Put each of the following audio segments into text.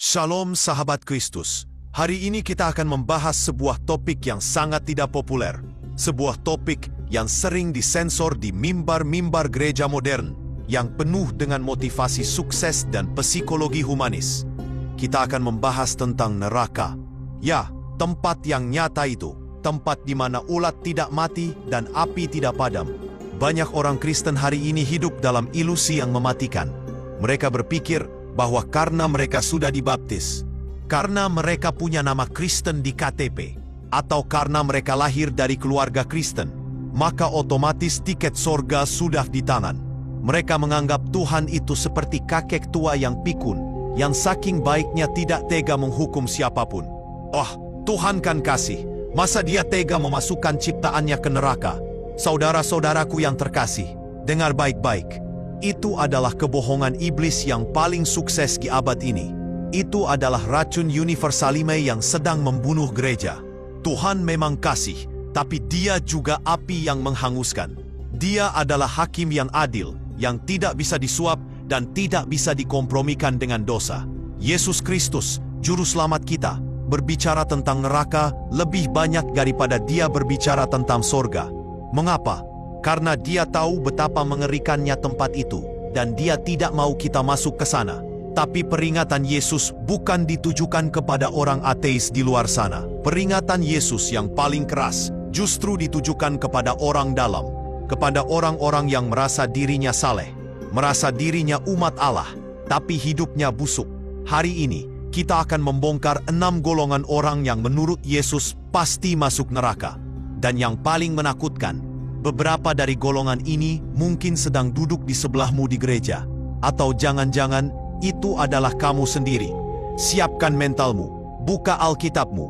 Shalom sahabat Kristus. Hari ini kita akan membahas sebuah topik yang sangat tidak populer. Sebuah topik yang sering disensor di mimbar-mimbar gereja modern, yang penuh dengan motivasi sukses dan psikologi humanis. Kita akan membahas tentang neraka. Ya, tempat yang nyata itu. Tempat di mana ulat tidak mati dan api tidak padam. Banyak orang Kristen hari ini hidup dalam ilusi yang mematikan. Mereka berpikir bahwa karena mereka sudah dibaptis, karena mereka punya nama Kristen di KTP, atau karena mereka lahir dari keluarga Kristen, maka otomatis tiket sorga sudah di tangan. Mereka menganggap Tuhan itu seperti kakek tua yang pikun, yang saking baiknya tidak tega menghukum siapapun. Oh, Tuhan kan kasih, masa dia tega memasukkan ciptaannya ke neraka? Saudara-saudaraku yang terkasih, dengar baik-baik. Itu adalah kebohongan iblis yang paling sukses di abad ini. Itu adalah racun universalime yang sedang membunuh gereja. Tuhan memang kasih, tapi Dia juga api yang menghanguskan. Dia adalah hakim yang adil, yang tidak bisa disuap dan tidak bisa dikompromikan dengan dosa. Yesus Kristus, Juru Selamat kita, berbicara tentang neraka lebih banyak daripada Dia berbicara tentang sorga. Mengapa? Karena Dia tahu betapa mengerikannya tempat itu, dan Dia tidak mau kita masuk ke sana. Tapi peringatan Yesus bukan ditujukan kepada orang ateis di luar sana. Peringatan Yesus yang paling keras justru ditujukan kepada orang dalam, kepada orang-orang yang merasa dirinya saleh, merasa dirinya umat Allah, tapi hidupnya busuk. Hari ini, kita akan membongkar 6 golongan orang yang menurut Yesus pasti masuk neraka. Dan yang paling menakutkan, beberapa dari golongan ini mungkin sedang duduk di sebelahmu di gereja. Atau jangan-jangan itu adalah kamu sendiri. Siapkan mentalmu, buka Alkitabmu,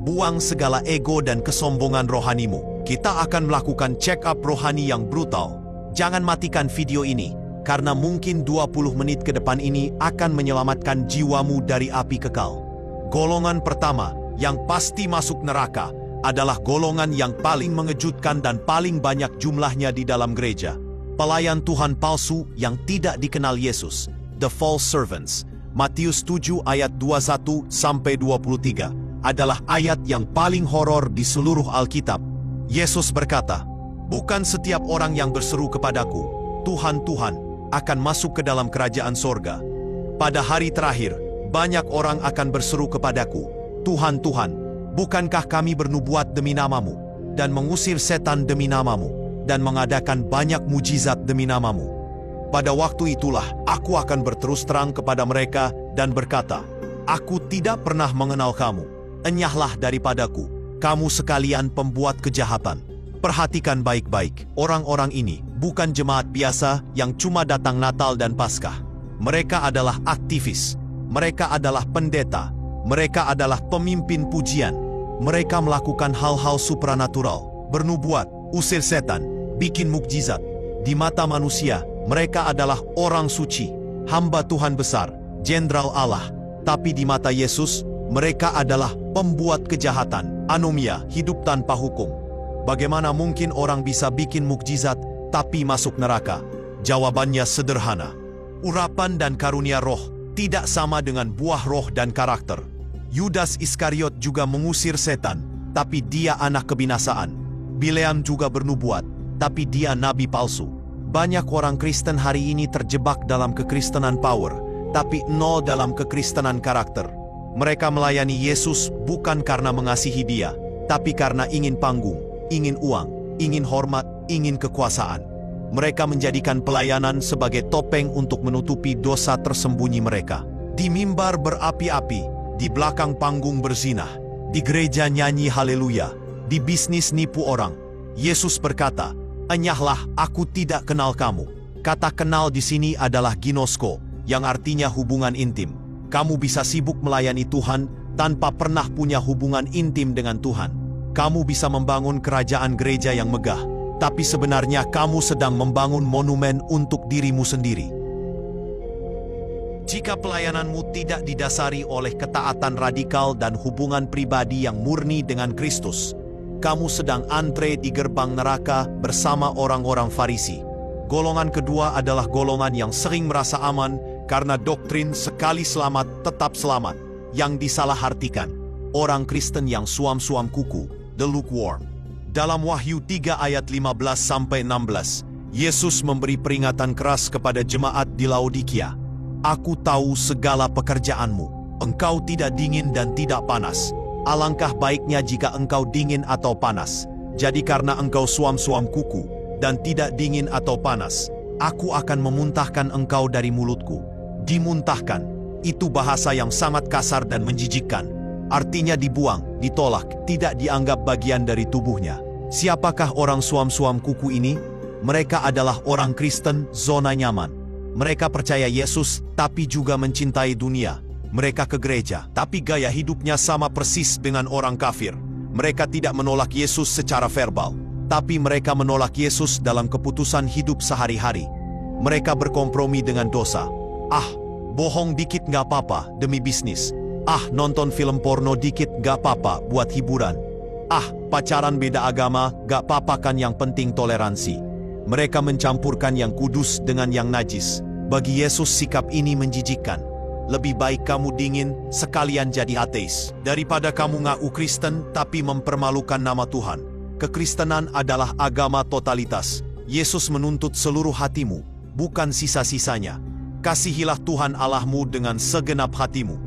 buang segala ego dan kesombongan rohanimu. Kita akan melakukan check-up rohani yang brutal. Jangan matikan video ini, karena mungkin 20 menit ke depan ini akan menyelamatkan jiwamu dari api kekal. Golongan pertama yang pasti masuk neraka adalah golongan yang paling mengejutkan dan paling banyak jumlahnya di dalam gereja. Pelayan Tuhan palsu yang tidak dikenal Yesus, the false servants. Matius 7 ayat 21-23 adalah ayat yang paling horor di seluruh Alkitab. Yesus berkata, "Bukan setiap orang yang berseru kepadaku, Tuhan, Tuhan, akan masuk ke dalam kerajaan sorga. Pada hari terakhir, banyak orang akan berseru kepadaku, Tuhan, Tuhan, bukankah kami bernubuat demi namamu, dan mengusir setan demi namamu, dan mengadakan banyak mujizat demi namamu? Pada waktu itulah aku akan berterus terang kepada mereka dan berkata, Aku tidak pernah mengenal kamu. Enyahlah daripadaku, kamu sekalian pembuat kejahatan." Perhatikan baik-baik, orang-orang ini bukan jemaat biasa yang cuma datang Natal dan Paskah. Mereka adalah aktivis, mereka adalah pendeta, mereka adalah pemimpin pujian. Mereka melakukan hal-hal supranatural, bernubuat, usir setan, bikin mukjizat. Di mata manusia, mereka adalah orang suci, hamba Tuhan besar, jenderal Allah. Tapi di mata Yesus, mereka adalah pembuat kejahatan, anomia, hidup tanpa hukum. Bagaimana mungkin orang bisa bikin mukjizat tapi masuk neraka? Jawabannya sederhana. Urapan dan karunia roh tidak sama dengan buah roh dan karakter. Yudas Iskariot juga mengusir setan, tapi dia anak kebinasaan. Bileam juga bernubuat, tapi dia nabi palsu. Banyak orang Kristen hari ini terjebak dalam kekristenan power, tapi nol dalam kekristenan karakter. Mereka melayani Yesus bukan karena mengasihi Dia, tapi karena ingin panggung, ingin uang, ingin hormat, ingin kekuasaan. Mereka menjadikan pelayanan sebagai topeng untuk menutupi dosa tersembunyi mereka. Di mimbar berapi-api, di belakang panggung berzinah, di gereja nyanyi haleluya, di bisnis nipu orang. Yesus berkata, "Enyahlah, aku tidak kenal kamu." Kata kenal di sini adalah ginosko, yang artinya hubungan intim. Kamu bisa sibuk melayani Tuhan tanpa pernah punya hubungan intim dengan Tuhan. Kamu bisa membangun kerajaan gereja yang megah, tapi sebenarnya kamu sedang membangun monumen untuk dirimu sendiri. Jika pelayananmu tidak didasari oleh ketaatan radikal dan hubungan pribadi yang murni dengan Kristus, kamu sedang antre di gerbang neraka bersama orang-orang Farisi. Golongan kedua adalah golongan yang sering merasa aman karena doktrin sekali selamat tetap selamat. yang disalahartikan. Orang Kristen yang suam-suam kuku, the lukewarm. Dalam Wahyu 3 ayat 15-16, Yesus memberi peringatan keras kepada jemaat di Laodikia. Aku tahu segala pekerjaanmu. Engkau tidak dingin dan tidak panas. Alangkah baiknya jika engkau dingin atau panas. Jadi karena engkau suam-suam kuku dan tidak dingin atau panas, aku akan memuntahkan engkau dari mulutku. Dimuntahkan, itu bahasa yang sangat kasar dan menjijikkan. Artinya dibuang, ditolak, tidak dianggap bagian dari tubuhnya. Siapakah orang suam-suam kuku ini? Mereka adalah orang Kristen zona nyaman. Mereka percaya Yesus, tapi juga mencintai dunia. Mereka ke gereja, tapi gaya hidupnya sama persis dengan orang kafir. Mereka tidak menolak Yesus secara verbal, tapi mereka menolak Yesus dalam keputusan hidup sehari-hari. Mereka berkompromi dengan dosa. Bohong dikit gak apa-apa demi bisnis. Nonton film porno dikit gak apa-apa buat hiburan. Pacaran beda agama gak apa-apa kan, yang penting toleransi. Mereka mencampurkan yang kudus dengan yang najis. Bagi Yesus sikap ini menjijikkan. Lebih baik kamu dingin sekalian jadi ateis, daripada kamu ngaku Kristen tapi mempermalukan nama Tuhan. Kekristenan adalah agama totalitas. Yesus menuntut seluruh hatimu, bukan sisa-sisanya. Kasihilah Tuhan Allahmu dengan segenap hatimu.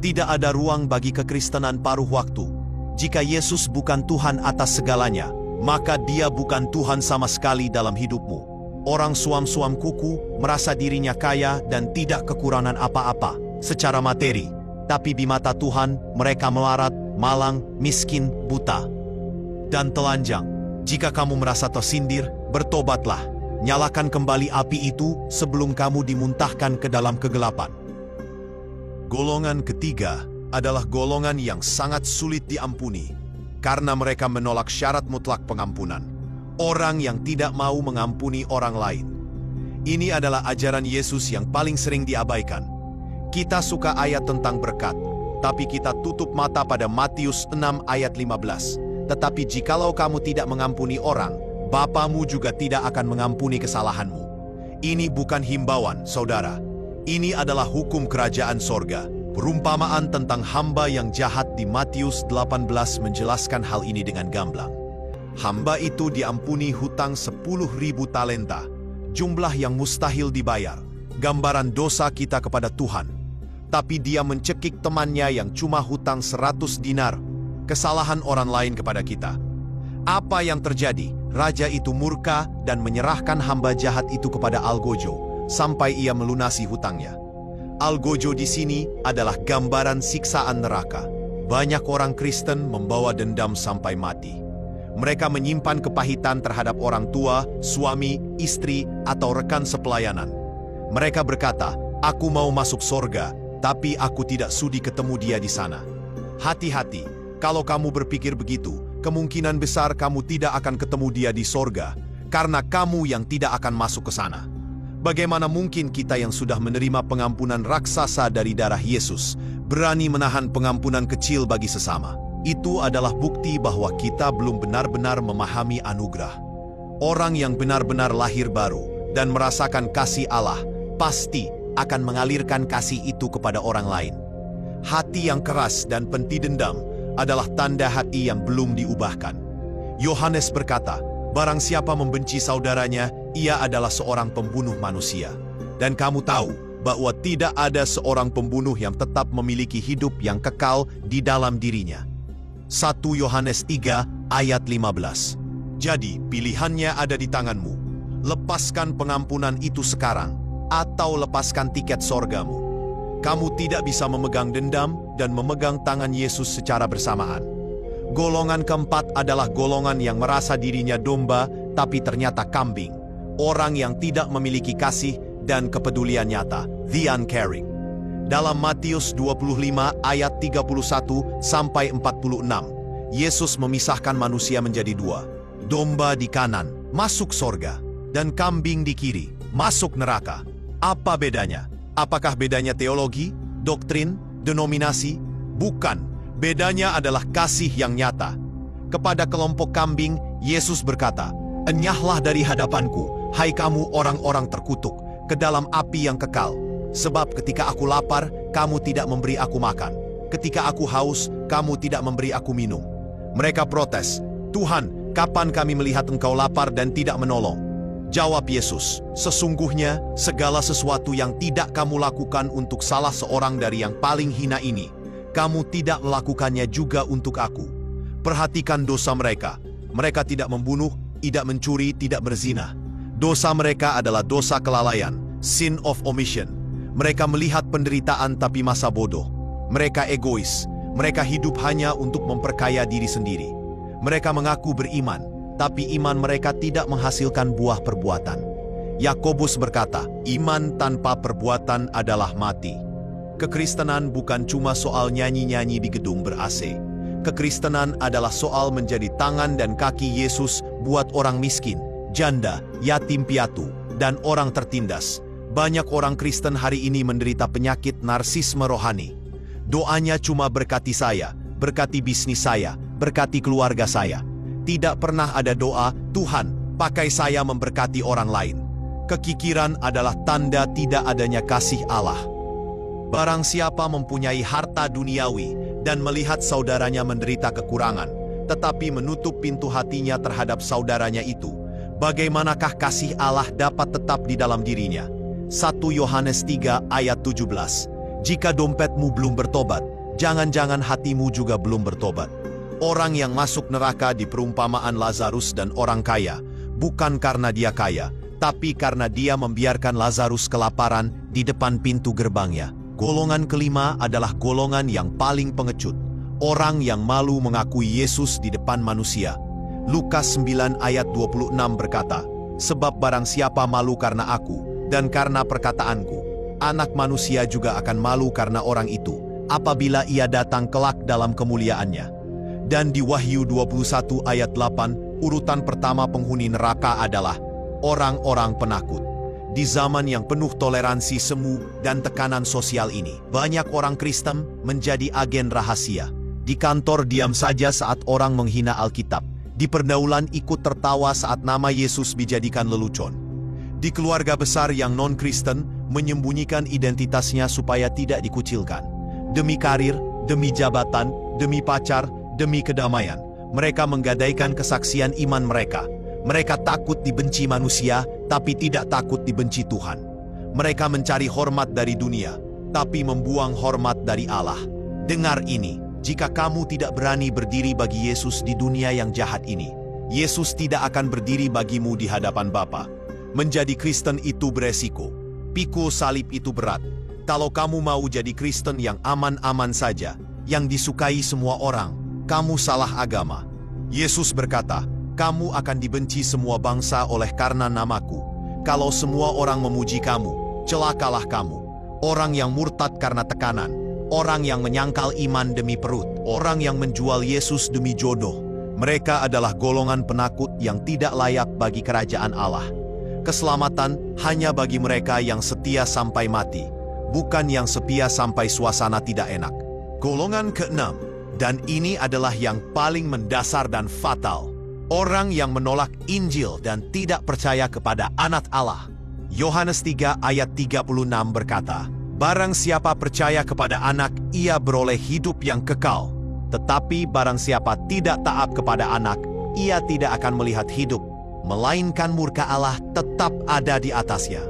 Tidak ada ruang bagi kekristenan paruh waktu. Jika Yesus bukan Tuhan atas segalanya, maka Dia bukan Tuhan sama sekali dalam hidupmu. Orang suam-suam kuku merasa dirinya kaya dan tidak kekurangan apa-apa secara materi. Tapi di mata Tuhan, mereka melarat, malang, miskin, buta, dan telanjang. Jika kamu merasa tersindir, bertobatlah. Nyalakan kembali api itu sebelum kamu dimuntahkan ke dalam kegelapan. Golongan ketiga adalah golongan yang sangat sulit diampuni karena mereka menolak syarat mutlak pengampunan. Orang yang tidak mau mengampuni orang lain. Ini adalah ajaran Yesus yang paling sering diabaikan. Kita suka ayat tentang berkat, tapi kita tutup mata pada Matius 6 ayat 15. Tetapi jikalau kamu tidak mengampuni orang, Bapamu juga tidak akan mengampuni kesalahanmu. Ini bukan himbauan, saudara. Ini adalah hukum kerajaan sorga. Perumpamaan tentang hamba yang jahat di Matius 18 menjelaskan hal ini dengan gamblang. Hamba itu diampuni hutang 10.000 talenta, jumlah yang mustahil dibayar, gambaran dosa kita kepada Tuhan. Tapi dia mencekik temannya yang cuma hutang 100 dinar, kesalahan orang lain kepada kita. Apa yang terjadi? Raja itu murka dan menyerahkan hamba jahat itu kepada algojo, sampai ia melunasi hutangnya. Algojo di sini adalah gambaran siksaan neraka. Banyak orang Kristen membawa dendam sampai mati. Mereka menyimpan kepahitan terhadap orang tua, suami, istri, atau rekan sepelayanan. Mereka berkata, aku mau masuk sorga, tapi aku tidak sudi ketemu dia di sana. Hati-hati, kalau kamu berpikir begitu, kemungkinan besar kamu tidak akan ketemu dia di sorga, karena kamu yang tidak akan masuk ke sana. Bagaimana mungkin kita yang sudah menerima pengampunan raksasa dari darah Yesus, berani menahan pengampunan kecil bagi sesama? Itu adalah bukti bahwa kita belum benar-benar memahami anugerah. Orang yang benar-benar lahir baru dan merasakan kasih Allah, pasti akan mengalirkan kasih itu kepada orang lain. Hati yang keras dan penti dendam adalah tanda hati yang belum diubahkan. Yohanes berkata, barang siapa membenci saudaranya, ia adalah seorang pembunuh manusia. Dan kamu tahu bahwa tidak ada seorang pembunuh yang tetap memiliki hidup yang kekal di dalam dirinya. 1 Yohanes 3 ayat 15. Jadi pilihannya ada di tanganmu. Lepaskan pengampunan itu sekarang, atau lepaskan tiket sorgamu. Kamu tidak bisa memegang dendam dan memegang tangan Yesus secara bersamaan. Golongan keempat adalah golongan yang merasa dirinya domba, tapi ternyata kambing. Orang yang tidak memiliki kasih dan kepedulian nyata, the uncaring. Dalam Matius 25 ayat 31 sampai 46, Yesus memisahkan manusia menjadi dua. Domba di kanan, masuk sorga, dan kambing di kiri, masuk neraka. Apa bedanya? Apakah bedanya teologi, doktrin, denominasi? Bukan. Bedanya adalah kasih yang nyata. Kepada kelompok kambing, Yesus berkata, enyahlah dari hadapanku, hai kamu orang-orang terkutuk, ke dalam api yang kekal. Sebab ketika aku lapar, kamu tidak memberi aku makan. ketika aku haus, kamu tidak memberi aku minum. Mereka protes, Tuhan, kapan kami melihat engkau lapar dan tidak menolong? Jawab Yesus, sesungguhnya segala sesuatu yang tidak kamu lakukan untuk salah seorang dari yang paling hina ini, kamu tidak melakukannya juga untuk aku. Perhatikan dosa mereka. Mereka tidak membunuh, tidak mencuri, tidak berzina. Dosa mereka adalah dosa kelalaian, sin of omission. Mereka melihat penderitaan tapi masa bodoh. Mereka egois. Mereka hidup hanya untuk memperkaya diri sendiri. Mereka mengaku beriman, tapi iman mereka tidak menghasilkan buah perbuatan. Yakobus berkata, iman tanpa perbuatan adalah mati. Kekristenan bukan cuma soal nyanyi-nyanyi di gedung ber-AC. Kekristenan adalah soal menjadi tangan dan kaki Yesus buat orang miskin, janda, yatim piatu, dan orang tertindas. Banyak orang Kristen hari ini menderita penyakit narsisme rohani. Doanya cuma berkati saya, berkati bisnis saya, berkati keluarga saya. Tidak pernah ada doa, Tuhan, pakai saya memberkati orang lain. Kekikiran adalah tanda tidak adanya kasih Allah. Barang siapa mempunyai harta duniawi dan melihat saudaranya menderita kekurangan, tetapi menutup pintu hatinya terhadap saudaranya itu, bagaimanakah kasih Allah dapat tetap di dalam dirinya? 1 Yohanes 3 ayat 17. Jika dompetmu belum bertobat, jangan-jangan hatimu juga belum bertobat. Orang yang masuk neraka di perumpamaan Lazarus dan orang kaya, bukan karena dia kaya, tapi karena dia membiarkan Lazarus kelaparan di depan pintu gerbangnya. Golongan kelima adalah golongan yang paling pengecut. Orang yang malu mengakui Yesus di depan manusia. Lukas 9 ayat 26 berkata, sebab barang siapa malu karena aku, dan karena perkataanku, Anak manusia juga akan malu karena orang itu, apabila ia datang kelak dalam kemuliaannya. Dan di Wahyu 21 ayat 8, urutan pertama penghuni neraka adalah orang-orang penakut. Di zaman yang penuh toleransi semu dan tekanan sosial ini, banyak orang Kristen menjadi agen rahasia. Di kantor diam saja saat orang menghina Alkitab. Di pergaulan ikut tertawa saat nama Yesus dijadikan lelucon. Di keluarga besar yang non-Kristen, menyembunyikan identitasnya supaya tidak dikucilkan. Demi karir, demi jabatan, demi pacar, demi kedamaian, mereka menggadaikan kesaksian iman mereka. Mereka takut dibenci manusia, tapi tidak takut dibenci Tuhan. Mereka mencari hormat dari dunia, tapi membuang hormat dari Allah. Dengar ini, jika kamu tidak berani berdiri bagi Yesus di dunia yang jahat ini, Yesus tidak akan berdiri bagimu di hadapan Bapa. Menjadi Kristen itu beresiko. Pikul salib itu berat. Kalau kamu mau jadi Kristen yang aman-aman saja, yang disukai semua orang, kamu salah agama. Yesus berkata, kamu akan dibenci semua bangsa oleh karena namaku. Kalau semua orang memuji kamu, celakalah kamu. Orang yang murtad karena tekanan, orang yang menyangkal iman demi perut, orang yang menjual Yesus demi jodoh. Mereka adalah golongan penakut yang tidak layak bagi kerajaan Allah. Keselamatan hanya bagi mereka yang setia sampai mati, bukan yang setia sampai suasana tidak enak. Golongan keenam, dan ini adalah yang paling mendasar dan fatal. Orang yang menolak Injil dan tidak percaya kepada Anak Allah. Yohanes 3 ayat 36 berkata, barang siapa percaya kepada Anak, ia beroleh hidup yang kekal. Tetapi barang siapa tidak taat kepada Anak, ia tidak akan melihat hidup, melainkan murka Allah tetap ada di atasnya.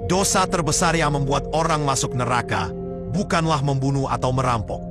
Dosa terbesar yang membuat orang masuk neraka bukanlah membunuh atau merampok.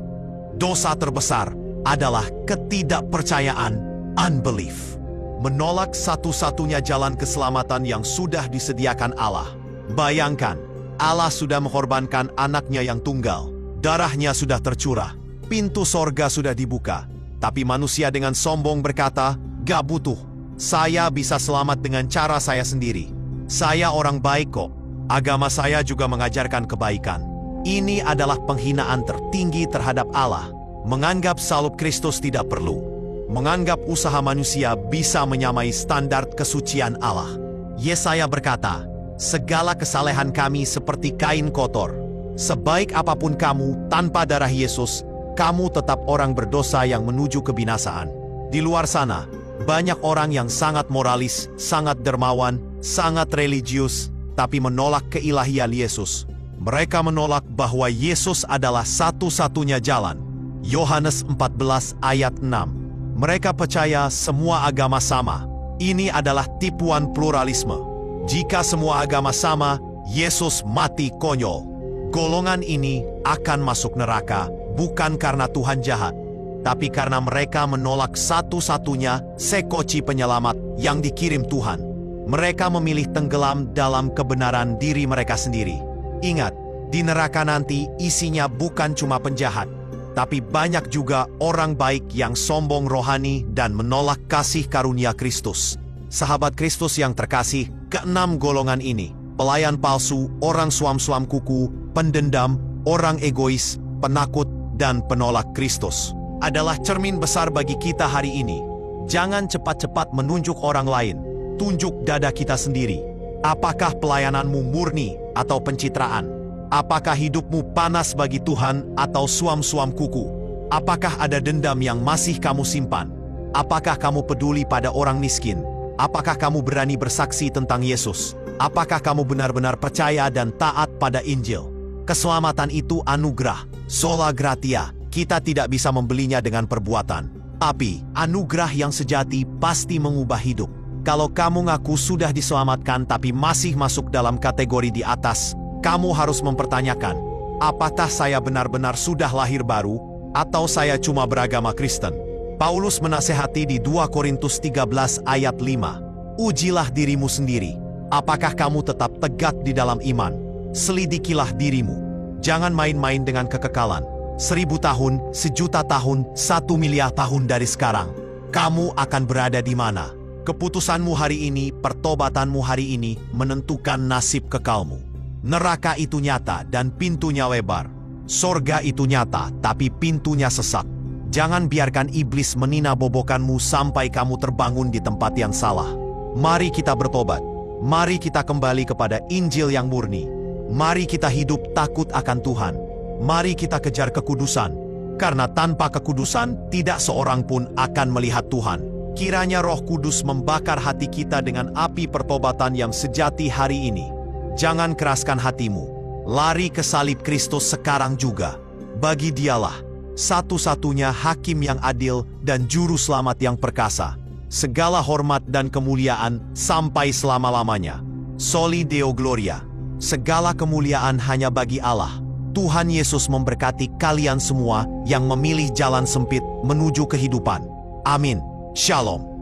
Dosa terbesar adalah ketidakpercayaan, unbelief. Menolak satu-satunya jalan keselamatan yang sudah disediakan Allah. Bayangkan, Allah sudah mengorbankan anaknya yang tunggal. Darahnya sudah tercurah. Pintu sorga sudah dibuka. Tapi manusia dengan sombong berkata, gak butuh. Saya bisa selamat dengan cara saya sendiri. Saya orang baik kok. Agama saya juga mengajarkan kebaikan. Ini adalah penghinaan tertinggi terhadap Allah. Menganggap salib Kristus tidak perlu. Menganggap usaha manusia bisa menyamai standar kesucian Allah. Yesaya berkata, segala kesalehan kami seperti kain kotor. Sebaik apapun kamu tanpa darah Yesus, kamu tetap orang berdosa yang menuju kebinasaan. Di luar sana, banyak orang yang sangat moralis, sangat dermawan, sangat religius, tapi menolak keilahian Yesus. Mereka menolak bahwa Yesus adalah satu-satunya jalan. Yohanes 14 ayat 6. Mereka percaya semua agama sama. Ini adalah tipuan pluralisme. Jika semua agama sama, Yesus mati konyol. Golongan ini akan masuk neraka bukan karena Tuhan jahat, tapi karena mereka menolak satu-satunya sekoci penyelamat yang dikirim Tuhan. Mereka memilih tenggelam dalam kebenaran diri mereka sendiri. Ingat, di neraka nanti isinya bukan cuma penjahat, tapi banyak juga orang baik yang sombong rohani dan menolak kasih karunia Kristus. Sahabat Kristus yang terkasih, keenam golongan ini, pelayan palsu, orang suam-suam kuku, pendendam, orang egois, penakut, dan penolak Kristus, adalah cermin besar bagi kita hari ini. Jangan cepat-cepat menunjuk orang lain. Tunjuk dada kita sendiri. Apakah pelayananmu murni atau pencitraan? Apakah hidupmu panas bagi Tuhan atau suam-suam kuku? Apakah ada dendam yang masih kamu simpan? Apakah kamu peduli pada orang miskin? Apakah kamu berani bersaksi tentang Yesus? Apakah kamu benar-benar percaya dan taat pada Injil? Keselamatan itu anugerah, sola gratia. Kita tidak bisa membelinya dengan perbuatan. Tapi, anugerah yang sejati pasti mengubah hidup. Kalau kamu ngaku sudah diselamatkan tapi masih masuk dalam kategori di atas, kamu harus mempertanyakan, apakah saya benar-benar sudah lahir baru, atau saya cuma beragama Kristen? Paulus menasehati di 2 Korintus 13 ayat 5. Ujilah dirimu sendiri. Apakah kamu tetap tegak di dalam iman? Selidikilah dirimu. Jangan main-main dengan kekekalan. 1000 tahun, 1.000.000 tahun, 1 miliar tahun dari sekarang. Kamu akan berada di mana? Keputusanmu hari ini, pertobatanmu hari ini, menentukan nasib kekalmu. Neraka itu nyata dan pintunya lebar. Sorga itu nyata, tapi pintunya sesak. Jangan biarkan iblis meninabobokanmu sampai kamu terbangun di tempat yang salah. Mari kita bertobat. Mari kita kembali kepada Injil yang murni. Mari kita hidup takut akan Tuhan. Mari kita kejar kekudusan. Karena tanpa kekudusan, tidak seorang pun akan melihat Tuhan. Kiranya Roh Kudus membakar hati kita dengan api pertobatan yang sejati hari ini. Jangan keraskan hatimu. Lari ke salib Kristus sekarang juga. Bagi Dialah satu-satunya hakim yang adil dan juru selamat yang perkasa. Segala hormat dan kemuliaan sampai selama-lamanya. Soli Deo Gloria. Segala kemuliaan hanya bagi Allah. Tuhan Yesus memberkati kalian semua yang memilih jalan sempit menuju kehidupan. Amin. Shalom.